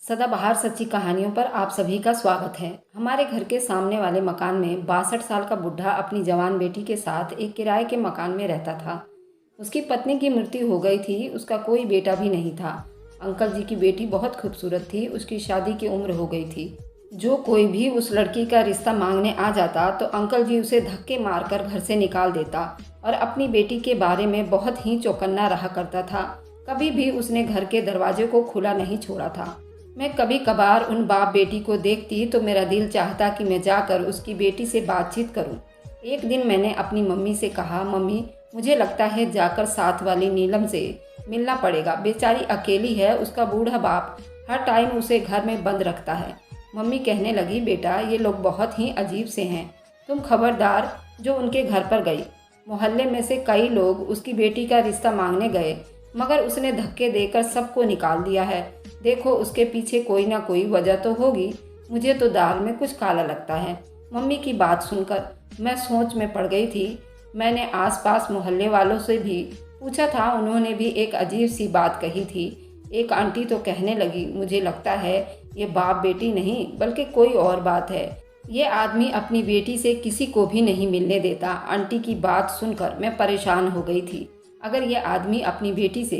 सदाबहार सच्ची कहानियों पर आप सभी का स्वागत है। हमारे घर के सामने वाले मकान में 62 साल का बुढ़ा अपनी जवान बेटी के साथ एक किराए के मकान में रहता था। उसकी पत्नी की मृत्यु हो गई थी, उसका कोई बेटा भी नहीं था। अंकल जी की बेटी बहुत खूबसूरत थी, उसकी शादी की उम्र हो गई थी। जो कोई भी उस लड़की का रिश्ता मांगने आ जाता तो अंकल जी उसे धक्के मारकर घर से निकाल देता और अपनी बेटी के बारे में बहुत ही चौकन्ना रहा करता था। कभी भी उसने घर के दरवाजे को खुला नहीं छोड़ा था। मैं कभी कभार उन बाप बेटी को देखती तो मेरा दिल चाहता कि मैं जाकर उसकी बेटी से बातचीत करूं। एक दिन मैंने अपनी मम्मी से कहा, मम्मी मुझे लगता है जाकर साथ वाली नीलम से मिलना पड़ेगा। बेचारी अकेली है, उसका बूढ़ा बाप हर टाइम उसे घर में बंद रखता है। मम्मी कहने लगी, बेटा ये लोग बहुत ही अजीब से हैं, तुम खबरदार जो उनके घर पर गई। मोहल्ले में से कई लोग उसकी बेटी का रिश्ता मांगने गए, मगर उसने धक्के देकर सबको निकाल दिया है। देखो उसके पीछे कोई ना कोई वजह तो होगी, मुझे तो दाल में कुछ काला लगता है। मम्मी की बात सुनकर मैं सोच में पड़ गई थी। मैंने आसपास मोहल्ले वालों से भी पूछा था, उन्होंने भी एक अजीब सी बात कही थी। एक आंटी तो कहने लगी, मुझे लगता है ये बाप बेटी नहीं बल्कि कोई और बात है। ये आदमी अपनी बेटी से किसी को भी नहीं मिलने देता। आंटी की बात सुनकर मैं परेशान हो गई थी। अगर ये आदमी अपनी बेटी से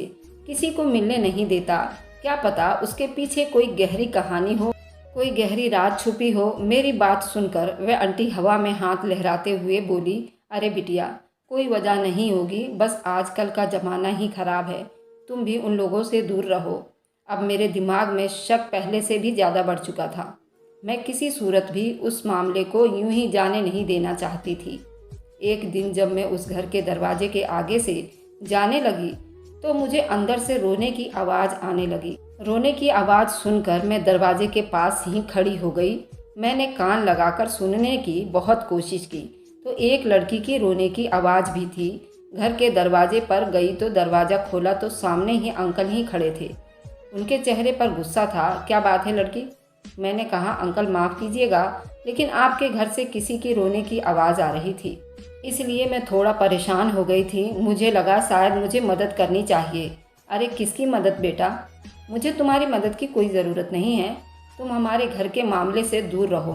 किसी को मिलने नहीं देता, क्या पता उसके पीछे कोई गहरी कहानी हो, कोई गहरी राज छुपी हो। मेरी बात सुनकर वह आंटी हवा में हाथ लहराते हुए बोली, अरे बिटिया कोई वजह नहीं होगी, बस आजकल का ज़माना ही खराब है, तुम भी उन लोगों से दूर रहो। अब मेरे दिमाग में शक पहले से भी ज़्यादा बढ़ चुका था। मैं किसी सूरत भी उस मामले को यूं ही जाने नहीं देना चाहती थी। एक दिन जब मैं उस घर के दरवाजे के आगे से जाने लगी तो मुझे अंदर से रोने की आवाज़ आने लगी। रोने की आवाज़ सुनकर मैं दरवाजे के पास ही खड़ी हो गई। मैंने कान लगाकर सुनने की बहुत कोशिश की तो एक लड़की की रोने की आवाज़ भी थी। घर के दरवाजे पर गई तो दरवाज़ा खोला तो सामने ही अंकल ही खड़े थे। उनके चेहरे पर गुस्सा था। क्या बात है लड़की? मैंने कहा, अंकल माफ़ कीजिएगा, लेकिन आपके घर से किसी की रोने की आवाज़ आ रही थी, इसलिए मैं थोड़ा परेशान हो गई थी। मुझे लगा शायद मुझे मदद करनी चाहिए। अरे किसकी मदद बेटा? मुझे तुम्हारी मदद की कोई ज़रूरत नहीं है, तुम हमारे घर के मामले से दूर रहो।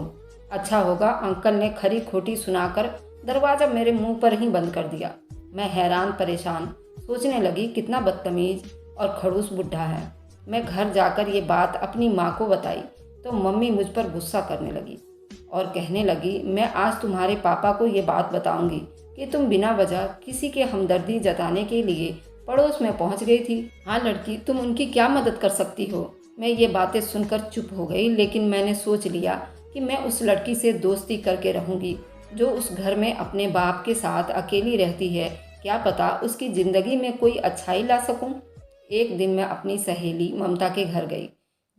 अच्छा होगा। अंकल ने खरी खोटी सुनाकर दरवाज़ा मेरे मुंह पर ही बंद कर दिया। मैं हैरान परेशान सोचने लगी, कितना बदतमीज़ और खड़ूस बुढ़ा है। मैं घर जाकर ये बात अपनी माँ को बताई तो मम्मी मुझ पर गुस्सा करने लगी और कहने लगी, मैं आज तुम्हारे पापा को ये बात बताऊंगी कि तुम बिना वजह किसी के हमदर्दी जताने के लिए पड़ोस में पहुंच गई थी। हाँ लड़की, तुम उनकी क्या मदद कर सकती हो? मैं ये बातें सुनकर चुप हो गई, लेकिन मैंने सोच लिया कि मैं उस लड़की से दोस्ती करके रहूंगी जो उस घर में अपने बाप के साथ अकेली रहती है। क्या पता उसकी ज़िंदगी में कोई अच्छाई ला सकूं। एक दिन मैं अपनी सहेली ममता के घर गई,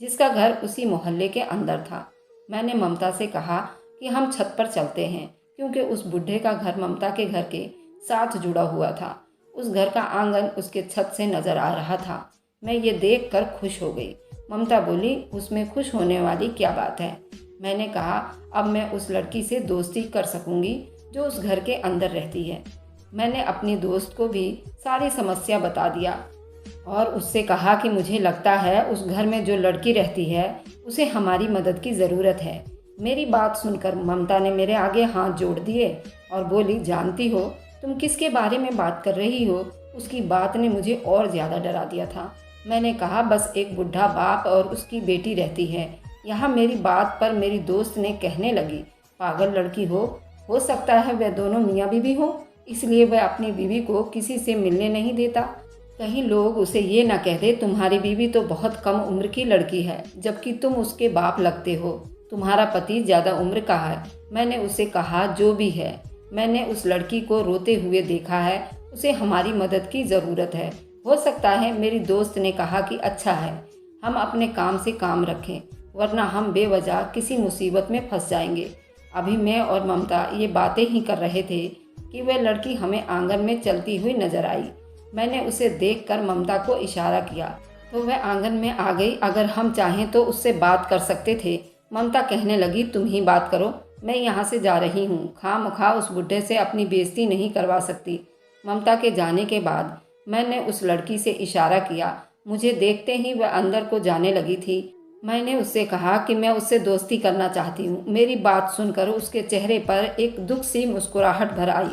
जिसका घर उसी मोहल्ले के अंदर था। मैंने ममता से कहा कि हम छत पर चलते हैं, क्योंकि उस बुढ़े का घर ममता के घर के साथ जुड़ा हुआ था। उस घर का आंगन उसके छत से नजर आ रहा था। मैं ये देखकर खुश हो गई। ममता बोली, उसमें खुश होने वाली क्या बात है? मैंने कहा, अब मैं उस लड़की से दोस्ती कर सकूंगी जो उस घर के अंदर रहती है। मैंने अपनी दोस्त को भी सारी समस्या बता दिया और उससे कहा कि मुझे लगता है उस घर में जो लड़की रहती है उसे हमारी मदद की ज़रूरत है। मेरी बात सुनकर ममता ने मेरे आगे हाथ जोड़ दिए और बोली, जानती हो तुम किसके बारे में बात कर रही हो? उसकी बात ने मुझे और ज़्यादा डरा दिया था। मैंने कहा, बस एक बुढ़ा बाप और उसकी बेटी रहती है यहाँ। मेरी बात पर मेरी दोस्त ने कहने लगी, पागल लड़की हो सकता है वह दोनों मियाँ बीवी हो, इसलिए वह अपनी बीवी को किसी से मिलने नहीं देता। कहीं लोग उसे ये ना कह दे, तुम्हारी बीवी तो बहुत कम उम्र की लड़की है, जबकि तुम उसके बाप लगते हो। तुम्हारा पति ज़्यादा उम्र का है। मैंने उसे कहा, जो भी है, मैंने उस लड़की को रोते हुए देखा है, उसे हमारी मदद की ज़रूरत है। हो सकता है। मेरी दोस्त ने कहा कि अच्छा है, हम अपने काम से काम रखें, वरना हम बेवजह किसी मुसीबत में फंस जाएंगे। अभी मैं और ममता ये बातें ही कर रहे थे कि वह लड़की हमें आंगन में चलती हुई नजर आई। मैंने उसे देखकर ममता को इशारा किया तो वह आंगन में आ गई। अगर हम चाहें तो उससे बात कर सकते थे। ममता कहने लगी, तुम ही बात करो, मैं यहाँ से जा रही हूँ, खामखा उस बुढ़े से अपनी बेइज्जती नहीं करवा सकती। ममता के जाने के बाद मैंने उस लड़की से इशारा किया। मुझे देखते ही वह अंदर को जाने लगी थी। मैंने उससे कहा कि मैं उससे दोस्ती करना चाहती हूँ। मेरी बात सुनकर उसके चेहरे पर एक दुख सी मुस्कुराहट भर आई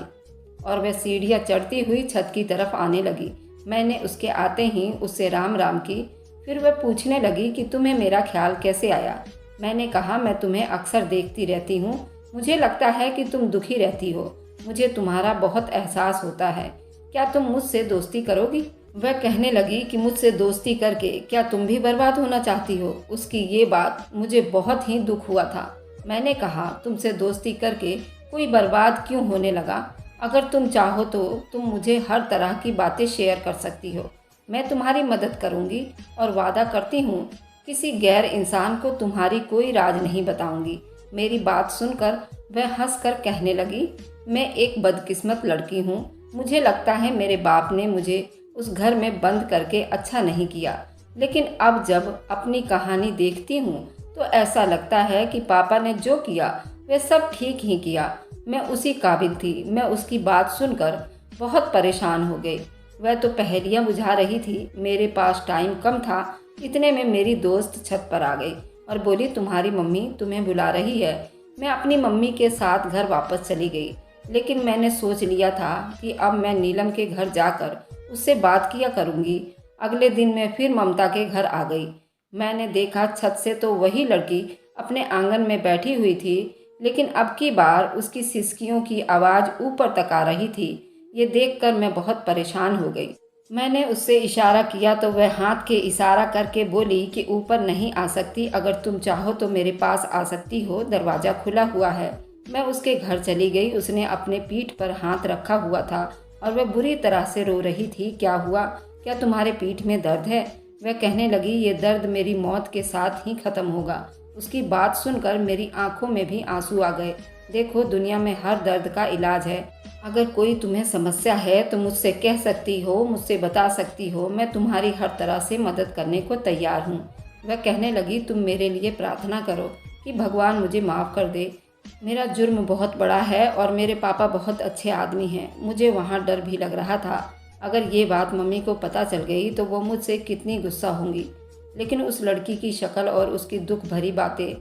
और वह सीढ़ियाँ चढ़ती हुई छत की तरफ आने लगी। मैंने उसके आते ही उससे राम राम की। फिर वह पूछने लगी कि तुम्हें मेरा ख्याल कैसे आया। मैंने कहा, मैं तुम्हें अक्सर देखती रहती हूँ। मुझे लगता है कि तुम दुखी रहती हो। मुझे तुम्हारा बहुत एहसास होता है। क्या तुम मुझसे दोस्ती करोगी? वह कहने लगी कि मुझसे दोस्ती करके क्या तुम भी बर्बाद होना चाहती हो? उसकी ये बात मुझे बहुत ही दुख हुआ था। मैंने कहा, तुमसे दोस्ती करके कोई बर्बाद क्यों होने लगा? अगर तुम चाहो तो तुम मुझे हर तरह की बातें शेयर कर सकती हो। मैं तुम्हारी मदद करूंगी और वादा करती हूँ किसी गैर इंसान को तुम्हारी कोई राज नहीं बताऊंगी। मेरी बात सुनकर वह हंसकर कहने लगी, मैं एक बदकिस्मत लड़की हूँ। मुझे लगता है मेरे बाप ने मुझे उस घर में बंद करके अच्छा नहीं किया। लेकिन अब जब अपनी कहानी देखती हूँ तो ऐसा लगता है कि पापा ने जो किया वह सब ठीक ही किया। मैं उसी काबिल थी। मैं उसकी बात सुनकर बहुत परेशान हो गई। वह तो पहेलियाँ बुझा रही थी। मेरे पास टाइम कम था। इतने में मेरी दोस्त छत पर आ गई और बोली, तुम्हारी मम्मी तुम्हें बुला रही है। मैं अपनी मम्मी के साथ घर वापस चली गई। लेकिन मैंने सोच लिया था कि अब मैं नीलम के घर जाकर उससे बात किया करूंगी। अगले दिन मैं फिर ममता के घर आ गई। मैंने देखा छत से तो वही लड़की अपने आंगन में बैठी हुई थी, लेकिन अब की बार उसकी सिसकियों की आवाज़ ऊपर तक आ रही थी। ये देखकर मैं बहुत परेशान हो गई। मैंने उससे इशारा किया तो वह हाथ के इशारा करके बोली कि ऊपर नहीं आ सकती। अगर तुम चाहो तो मेरे पास आ सकती हो, दरवाज़ा खुला हुआ है। मैं उसके घर चली गई। उसने अपने पीठ पर हाथ रखा हुआ था और वह बुरी तरह से रो रही थी। क्या हुआ? क्या तुम्हारे पीठ में दर्द है? वह कहने लगी, ये दर्द मेरी मौत के साथ ही खत्म होगा। उसकी बात सुनकर मेरी आंखों में भी आंसू आ गए। देखो, दुनिया में हर दर्द का इलाज है। अगर कोई तुम्हें समस्या है तो मुझसे कह सकती हो, मुझसे बता सकती हो। मैं तुम्हारी हर तरह से मदद करने को तैयार हूँ। वह कहने लगी, तुम मेरे लिए प्रार्थना करो कि भगवान मुझे माफ़ कर दे। मेरा जुर्म बहुत बड़ा है और मेरे पापा बहुत अच्छे आदमी हैं। मुझे वहाँ डर भी लग रहा था। अगर ये बात मम्मी को पता चल गई तो वो मुझसे कितनी गुस्सा होंगी। लेकिन उस लड़की की शक्ल और उसकी दुख भरी बातें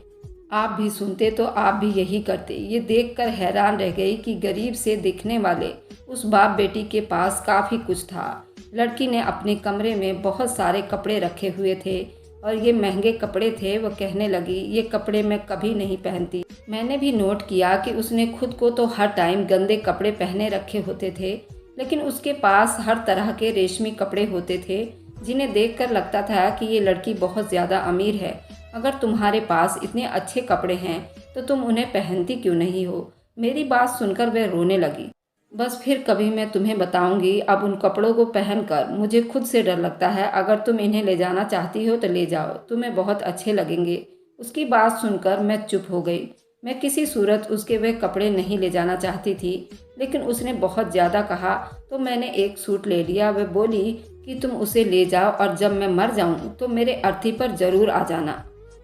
आप भी सुनते तो आप भी यही करते। ये देखकर हैरान रह गई कि गरीब से दिखने वाले उस बाप बेटी के पास काफ़ी कुछ था। लड़की ने अपने कमरे में बहुत सारे कपड़े रखे हुए थे और ये महंगे कपड़े थे। वह कहने लगी, ये कपड़े मैं कभी नहीं पहनती। मैंने भी नोट किया कि उसने खुद को तो हर टाइम गंदे कपड़े पहने रखे होते थे, लेकिन उसके पास हर तरह के रेशमी कपड़े होते थे जिन्हें देखकर लगता था कि ये लड़की बहुत ज़्यादा अमीर है। अगर तुम्हारे पास इतने अच्छे कपड़े हैं तो तुम उन्हें पहनती क्यों नहीं हो? मेरी बात सुनकर वह रोने लगी। बस फिर कभी मैं तुम्हें बताऊंगी। अब उन कपड़ों को पहनकर मुझे खुद से डर लगता है। अगर तुम इन्हें ले जाना चाहती हो तो ले जाओ, तुम्हें बहुत अच्छे लगेंगे। उसकी बात सुनकर मैं चुप हो गई। मैं किसी सूरत उसके वह कपड़े नहीं ले जाना चाहती थी, लेकिन उसने बहुत ज़्यादा कहा तो मैंने एक सूट ले लिया। वह बोली कि तुम उसे ले जाओ और जब मैं मर जाऊं तो मेरे अर्थी पर ज़रूर आ जाना।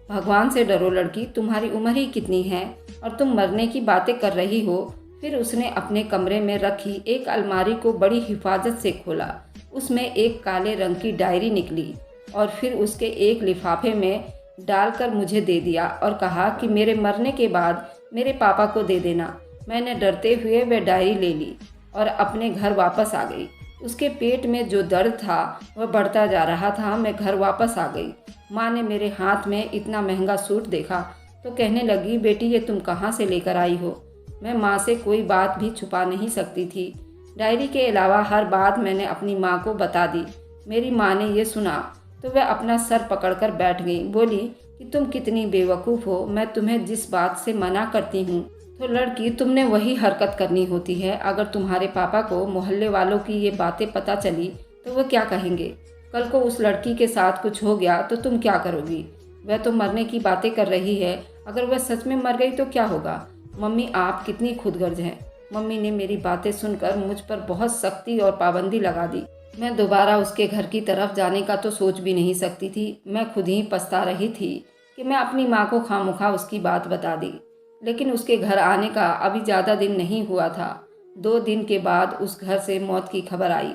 भगवान से डरो लड़की, तुम्हारी उम्र ही कितनी है और तुम मरने की बातें कर रही हो। फिर उसने अपने कमरे में रखी एक अलमारी को बड़ी हिफाजत से खोला। उसमें एक काले रंग की डायरी निकली और फिर उसके एक लिफाफे में डालकर मुझे दे दिया और कहा कि मेरे मरने के बाद मेरे पापा को दे देना। मैंने डरते हुए वह डायरी ले ली और अपने घर वापस आ गई। उसके पेट में जो दर्द था वह बढ़ता जा रहा था। मैं घर वापस आ गई। माँ ने मेरे हाथ में इतना महंगा सूट देखा तो कहने लगी, बेटी ये तुम कहाँ से लेकर आई हो? मैं माँ से कोई बात भी छुपा नहीं सकती थी। डायरी के अलावा हर बात मैंने अपनी माँ को बता दी। मेरी माँ ने ये सुना तो वह अपना सर पकड़कर बैठ गई। बोली कि तुम कितनी बेवकूफ़ हो। मैं तुम्हें जिस बात से मना करती हूँ तो लड़की तुमने वही हरकत करनी होती है। अगर तुम्हारे पापा को मोहल्ले वालों की ये बातें पता चली तो वह क्या कहेंगे? कल को उस लड़की के साथ कुछ हो गया तो तुम क्या करोगी? वह तो मरने की बातें कर रही है। अगर वह सच में मर गई तो क्या होगा? मम्मी आप कितनी खुदगर्ज हैं। मम्मी ने मेरी बातें सुनकर मुझ पर बहुत सख्ती और पाबंदी लगा दी। मैं दोबारा उसके घर की तरफ जाने का तो सोच भी नहीं सकती थी। मैं खुद ही पछता रही थी कि मैं अपनी माँ को खामोखा उसकी बात बता दी। लेकिन उसके घर आने का अभी ज़्यादा दिन नहीं हुआ था। 2 दिन के बाद उस घर से मौत की खबर आई।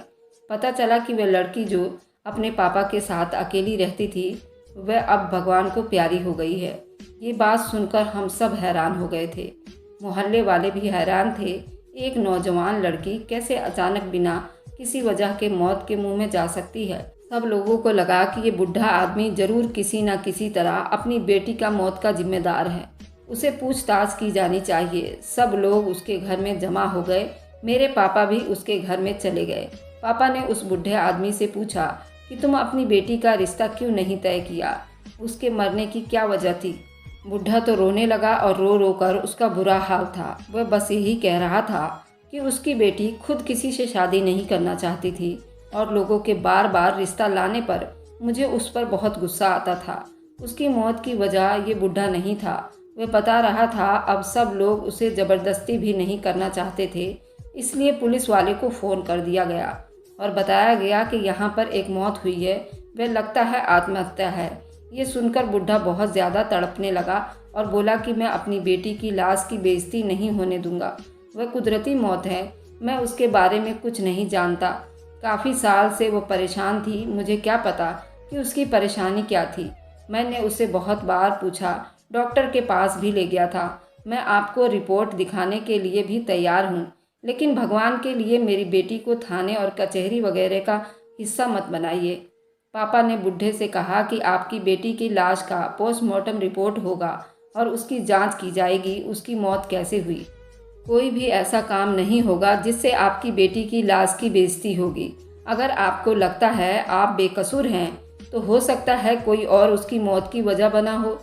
पता चला कि वह लड़की जो अपने पापा के साथ अकेली रहती थी वह अब भगवान को प्यारी हो गई है। ये बात सुनकर हम सब हैरान हो गए थे। मोहल्ले वाले भी हैरान थे। एक नौजवान लड़की कैसे अचानक बिना किसी वजह के मौत के मुंह में जा सकती है। सब लोगों को लगा कि ये बुढ़ा आदमी जरूर किसी न किसी तरह अपनी बेटी का मौत का जिम्मेदार है। उसे पूछताछ की जानी चाहिए। सब लोग उसके घर में जमा हो गए। मेरे पापा भी उसके घर में चले गए। पापा ने उस बुढ़े आदमी से पूछा कि तुम अपनी बेटी का रिश्ता क्यों नहीं तय किया? उसके मरने की क्या वजह थी? बुढ़ा तो रोने लगा और रो रो कर उसका बुरा हाल था। वह बस यही कह रहा था कि उसकी बेटी खुद किसी से शादी नहीं करना चाहती थी और लोगों के बार बार रिश्ता लाने पर मुझे उस पर बहुत गुस्सा आता था। उसकी मौत की वजह ये बुढ़ा नहीं था। वह बता रहा था अब सब लोग उसे ज़बरदस्ती भी नहीं करना चाहते थे, इसलिए पुलिस वाले को फ़ोन कर दिया गया और बताया गया कि यहाँ पर एक मौत हुई है, वह लगता है आत्महत्या है। ये सुनकर बुढ़ा बहुत ज़्यादा तड़पने लगा और बोला कि मैं अपनी बेटी की लाश की बेइज्जती नहीं होने दूंगा। वह कुदरती मौत है, मैं उसके बारे में कुछ नहीं जानता। काफ़ी साल से वो परेशान थी, मुझे क्या पता कि उसकी परेशानी क्या थी। मैंने उसे बहुत बार पूछा, डॉक्टर के पास भी ले गया था। मैं आपको रिपोर्ट दिखाने के लिए भी तैयार हूँ, लेकिन भगवान के लिए मेरी बेटी को थाने और कचहरी वगैरह का हिस्सा मत बनाइए। पापा ने बुढ़े से कहा कि आपकी बेटी की लाश का पोस्टमार्टम रिपोर्ट होगा और उसकी जांच की जाएगी, उसकी मौत कैसे हुई। कोई भी ऐसा काम नहीं होगा जिससे आपकी बेटी की लाश की बेइज्जती होगी। अगर आपको लगता है आप बेकसूर हैं तो हो सकता है कोई और उसकी मौत की वजह बना हो,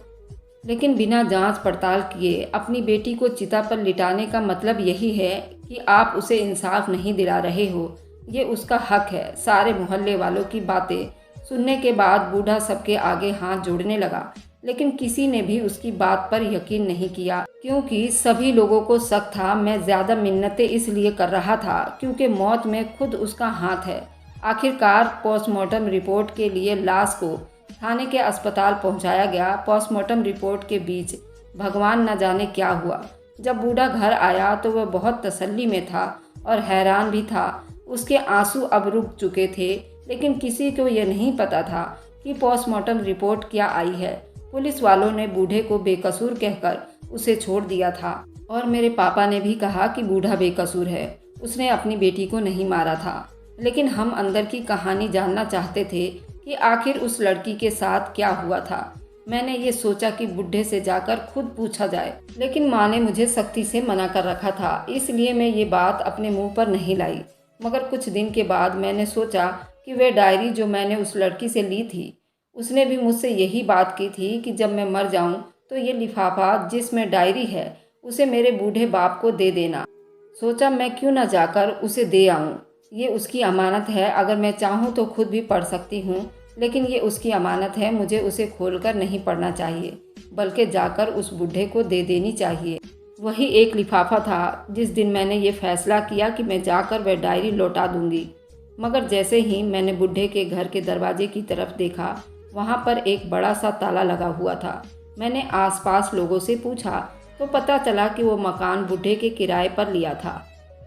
लेकिन बिना जांच पड़ताल किए अपनी बेटी को चिता पर लिटाने का मतलब यही है कि आप उसे इंसाफ नहीं दिला रहे हो। ये उसका हक है। सारे मोहल्ले वालों की बातें सुनने के बाद बूढ़ा सबके आगे हाथ जोड़ने लगा, लेकिन किसी ने भी उसकी बात पर यकीन नहीं किया, क्योंकि सभी लोगों को शक था। मैं ज़्यादा मिन्नतें इसलिए कर रहा था क्योंकि मौत में खुद उसका हाथ है। आखिरकार पोस्टमार्टम रिपोर्ट के लिए लाश को थाने के अस्पताल पहुंचाया गया। पोस्टमार्टम रिपोर्ट के बीच भगवान न जाने क्या हुआ। जब बूढ़ा घर आया तो वह बहुत तसल्ली में था और हैरान भी था। उसके आंसू अब रुक चुके थे, लेकिन किसी को यह नहीं पता था कि पोस्टमार्टम रिपोर्ट क्या आई है। पुलिस वालों ने बूढ़े को बेकसूर कहकर उसे छोड़ दिया था और मेरे पापा ने भी कहा कि बूढ़ा बेकसूर है, उसने अपनी बेटी को नहीं मारा था। लेकिन हम अंदर की कहानी जानना चाहते थे कि आखिर उस लड़की के साथ क्या हुआ था। मैंने ये सोचा कि बुढ़े से जाकर खुद पूछा जाए, लेकिन माँ ने मुझे सख्ती से मना कर रखा था, इसलिए मैं ये बात अपने मुंह पर नहीं लाई। मगर कुछ दिन के बाद मैंने सोचा कि वह डायरी जो मैंने उस लड़की से ली थी, उसने भी मुझसे यही बात की थी कि जब मैं मर जाऊं तो ये लिफाफा जिसमें डायरी है उसे मेरे बूढ़े बाप को दे देना। सोचा मैं क्यों ना जाकर उसे दे आऊं। ये उसकी अमानत है, अगर मैं चाहूं तो खुद भी पढ़ सकती हूं, लेकिन ये उसकी अमानत है, मुझे उसे खोलकर नहीं पढ़ना चाहिए, बल्कि जाकर उस बूढ़े को दे देनी चाहिए। वही एक लिफाफा था जिस दिन मैंने ये फैसला किया कि मैं जाकर वह डायरी लौटा दूंगी। मगर जैसे ही मैंने बूढ़े के घर के दरवाजे की तरफ देखा, वहाँ पर एक बड़ा सा ताला लगा हुआ था। मैंने आसपास लोगों से पूछा तो पता चला कि वो मकान बूढ़े के किराए पर लिया था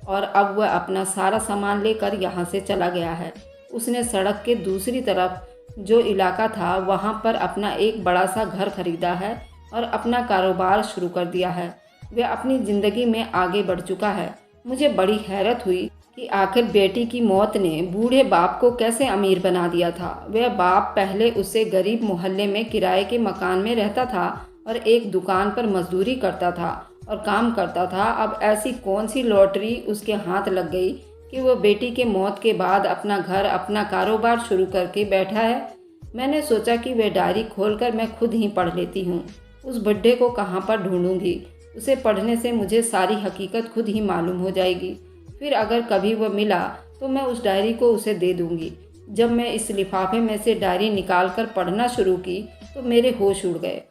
और अब वह अपना सारा सामान लेकर यहाँ से चला गया है। उसने सड़क के दूसरी तरफ जो इलाका था वहाँ पर अपना एक बड़ा सा घर खरीदा है और अपना कारोबार शुरू कर दिया है। वह अपनी ज़िंदगी में आगे बढ़ चुका है। मुझे बड़ी हैरत हुई कि आखिर बेटी की मौत ने बूढ़े बाप को कैसे अमीर बना दिया था। वह बाप पहले उससे गरीब मोहल्ले में किराए के मकान में रहता था और एक दुकान पर मजदूरी करता था और काम करता था। अब ऐसी कौन सी लॉटरी उसके हाथ लग गई कि वह बेटी के मौत के बाद अपना घर, अपना कारोबार शुरू करके बैठा है। मैंने सोचा कि वह डायरी खोलकर मैं खुद ही पढ़ लेती हूँ। उस बुड्ढे को कहाँ पर ढूंढूंगी? उसे पढ़ने से मुझे सारी हकीकत खुद ही मालूम हो जाएगी। फिर अगर कभी वह मिला तो मैं उस डायरी को उसे दे दूंगी। जब मैं इस लिफाफे में से डायरी निकालकर पढ़ना शुरू की तो मेरे होश उड़ गए।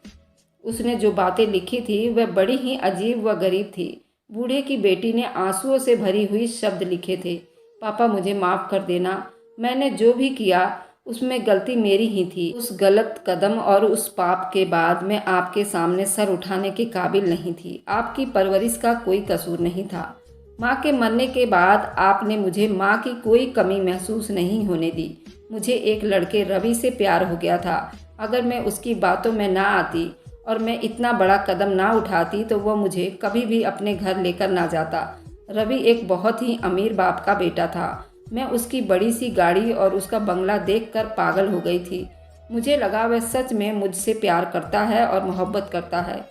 उसने जो बातें लिखी थी वह बड़ी ही अजीब व गरीब थी। बूढ़े की बेटी ने आंसुओं से भरी हुई शब्द लिखे थे, पापा मुझे माफ़ कर देना, मैंने जो भी किया उसमें गलती मेरी ही थी। उस गलत कदम और उस पाप के बाद मैं आपके सामने सर उठाने के काबिल नहीं थी। आपकी परवरिश का कोई कसूर नहीं था। माँ के मरने के बाद आपने मुझे माँ की कोई कमी महसूस नहीं होने दी। मुझे एक लड़के रवि से प्यार हो गया था। अगर मैं उसकी बातों में ना आती और मैं इतना बड़ा कदम ना उठाती तो वह मुझे कभी भी अपने घर लेकर ना जाता। रवि एक बहुत ही अमीर बाप का बेटा था। मैं उसकी बड़ी सी गाड़ी और उसका बंगला देखकर पागल हो गई थी। मुझे लगा वह सच में मुझसे प्यार करता है और मोहब्बत करता है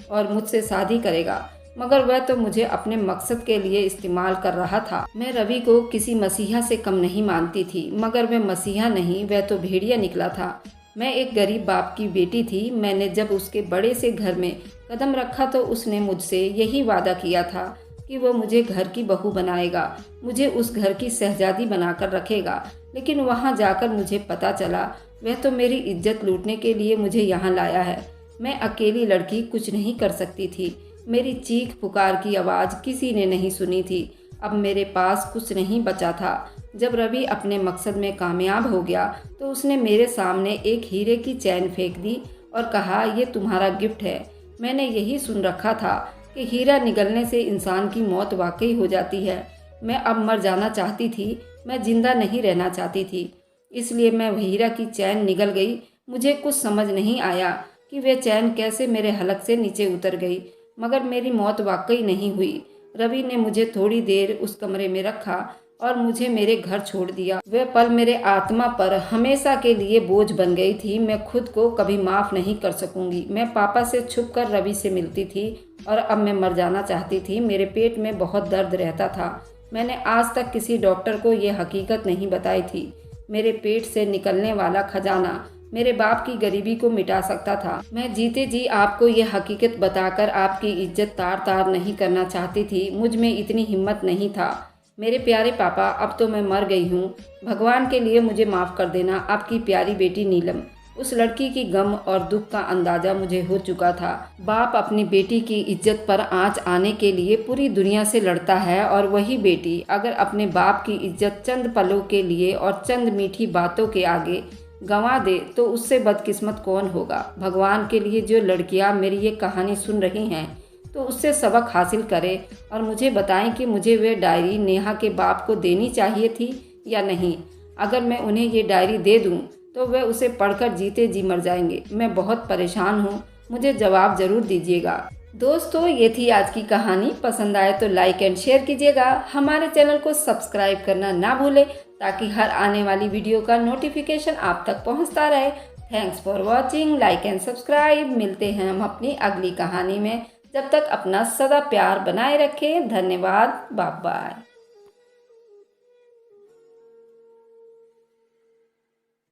और मुझसे शादी करेगा, मगर वह तो मुझे अपने मकसद के लिए इस्तेमाल कर रहा था। मैं रवि को किसी मसीहा से कम नहीं मानती थी, मगर वह मसीहा नहीं, वह तो भेड़िया निकला था। मैं एक गरीब बाप की बेटी थी। मैंने जब उसके बड़े से घर में कदम रखा तो उसने मुझसे यही वादा किया था कि वह मुझे घर की बहू बनाएगा, मुझे उस घर की शहजादी बनाकर रखेगा। लेकिन वहाँ जाकर मुझे पता चला वह तो मेरी इज्जत लूटने के लिए मुझे यहाँ लाया है। मैं अकेली लड़की कुछ नहीं कर सकती थी। मेरी चीख पुकार की आवाज़ किसी ने नहीं सुनी थी। अब मेरे पास कुछ नहीं बचा था। जब रवि अपने मकसद में कामयाब हो गया तो उसने मेरे सामने एक हीरे की चैन फेंक दी और कहा, ये तुम्हारा गिफ्ट है। मैंने यही सुन रखा था कि हीरा निगलने से इंसान की मौत वाकई हो जाती है। मैं अब मर जाना चाहती थी, मैं जिंदा नहीं रहना चाहती थी। इसलिए मैं हीरा की चैन निगल गई। मुझे कुछ समझ नहीं आया कि वह चैन कैसे मेरे हलक से नीचे उतर गई, मगर मेरी मौत वाकई नहीं हुई। रवि ने मुझे थोड़ी देर उस कमरे में रखा और मुझे मेरे घर छोड़ दिया। वह पल मेरे आत्मा पर हमेशा के लिए बोझ बन गई थी। मैं खुद को कभी माफ़ नहीं कर सकूंगी। मैं पापा से छुपकर रवि से मिलती थी और अब मैं मर जाना चाहती थी। मेरे पेट में बहुत दर्द रहता था। मैंने आज तक किसी डॉक्टर को ये हकीकत नहीं बताई थी। मेरे पेट से निकलने वाला खजाना मेरे बाप की गरीबी को मिटा सकता था। मैं जीते जी आपको ये हकीकत बताकर आपकी इज्जत तार तार नहीं करना चाहती थी। मुझ में इतनी हिम्मत नहीं था। मेरे प्यारे पापा, अब तो मैं मर गई हूँ। भगवान के लिए मुझे माफ़ कर देना। आपकी प्यारी बेटी नीलम। उस लड़की की गम और दुख का अंदाज़ा मुझे हो चुका था। बाप अपनी बेटी की इज्जत पर आंच आने के लिए पूरी दुनिया से लड़ता है, और वही बेटी अगर अपने बाप की इज्जत चंद पलों के लिए और चंद मीठी बातों के आगे गंवा दे तो उससे बदकिस्मत कौन होगा। भगवान के लिए जो लड़कियां मेरी ये कहानी सुन रही हैं तो उससे सबक हासिल करें और मुझे बताएं कि मुझे वे डायरी नेहा के बाप को देनी चाहिए थी या नहीं। अगर मैं उन्हें ये डायरी दे दूं तो वे उसे पढ़कर जीते जी मर जाएंगे। मैं बहुत परेशान हूँ, मुझे जवाब ज़रूर दीजिएगा। दोस्तों, ये थी आज की कहानी। पसंद आए तो लाइक एंड शेयर कीजिएगा। हमारे चैनल को सब्सक्राइब करना ना भूलें ताकि हर आने वाली वीडियो का नोटिफिकेशन आप तक पहुंचता रहे। Thanks for watching. Like and subscribe. मिलते हैं हम अपनी अगली कहानी में। जब तक अपना सदा प्यार बनाए रखें। धन्यवाद। Bye bye.